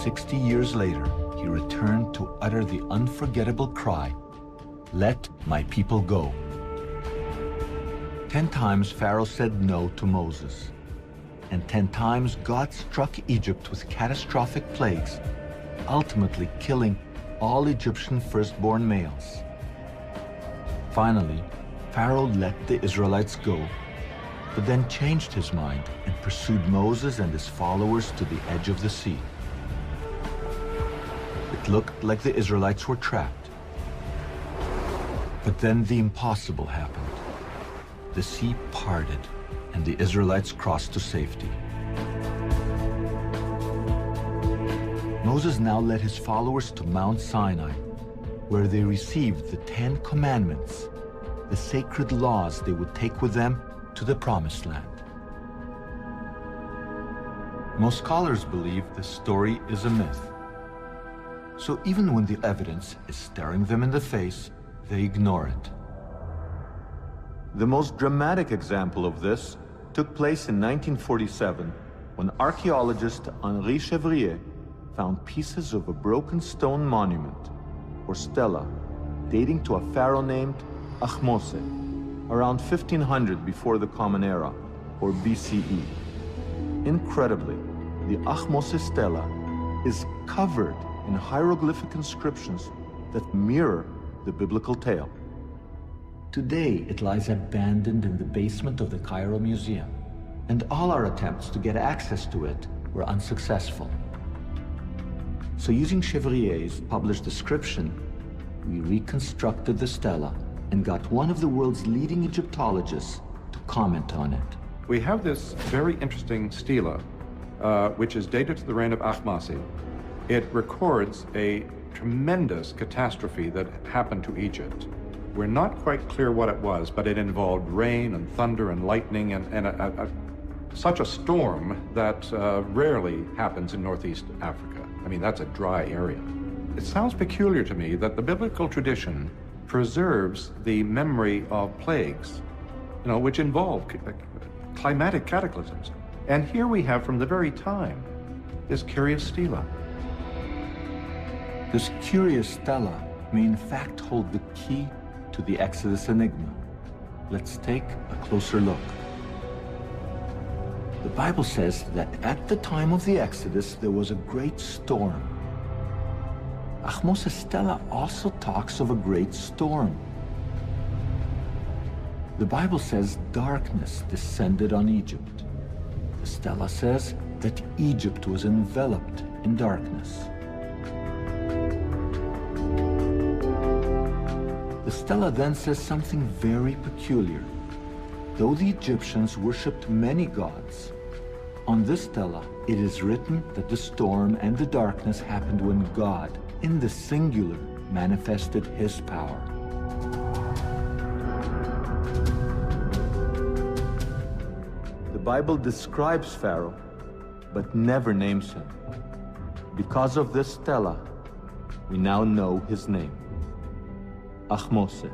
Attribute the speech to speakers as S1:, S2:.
S1: 60 years later, he returned to utter the unforgettable cry, "Let my people go." 10 times Pharaoh said no to Moses, and 10 times God struck Egypt with catastrophic plagues, ultimately killing all Egyptian firstborn males. Finally, Pharaoh let the Israelites go, but then changed his mind and pursued Moses and his followers to the edge of the sea. It looked like the Israelites were trapped. But then the impossible happened. The sea parted, and the Israelites crossed to safety. Moses now led his followers to Mount Sinai, where they received the 10 Commandments, the sacred laws they would take with them to the Promised Land. Most scholars believe this story is a myth. So even when the evidence is staring them in the face, they ignore it. The most dramatic example of this took place in 1947 when archaeologist Henri Chevrier found pieces of a broken stone monument, or stela, dating to a pharaoh named Ahmose, around 1500 before the Common Era, or BCE. Incredibly, the Ahmose stela is covered in hieroglyphic inscriptions that mirror the biblical tale. Today, it lies abandoned in the basement of the Cairo Museum, and all our attempts to get access to it were unsuccessful. So using Chevrier's published description, we reconstructed the stela and got one of the world's leading Egyptologists to comment on it.
S2: We have this very interesting stela, which is dated to the reign of Ahmose. It records a tremendous catastrophe that happened to Egypt. We're not quite clear what it was, but it involved rain and thunder and lightning and such a storm that rarely happens in Northeast Africa. I mean, that's a dry area. It sounds peculiar to me that the biblical tradition preserves the memory of plagues, which involve climatic cataclysms. And here we have, from the very time, this curious stela.
S1: This curious stela may in fact hold the key to the Exodus enigma. Let's take a closer look. The Bible says that at the time of the Exodus, there was a great storm. Ahmose's stela also talks of a great storm. The Bible says darkness descended on Egypt. The stela says that Egypt was enveloped in darkness. The stela then says something very peculiar. Though the Egyptians worshipped many gods, on this stela it is written that the storm and the darkness happened when God, in the singular, manifested his power. The Bible describes Pharaoh, but never names him. Because of this stela, we now know his name. Ahmose.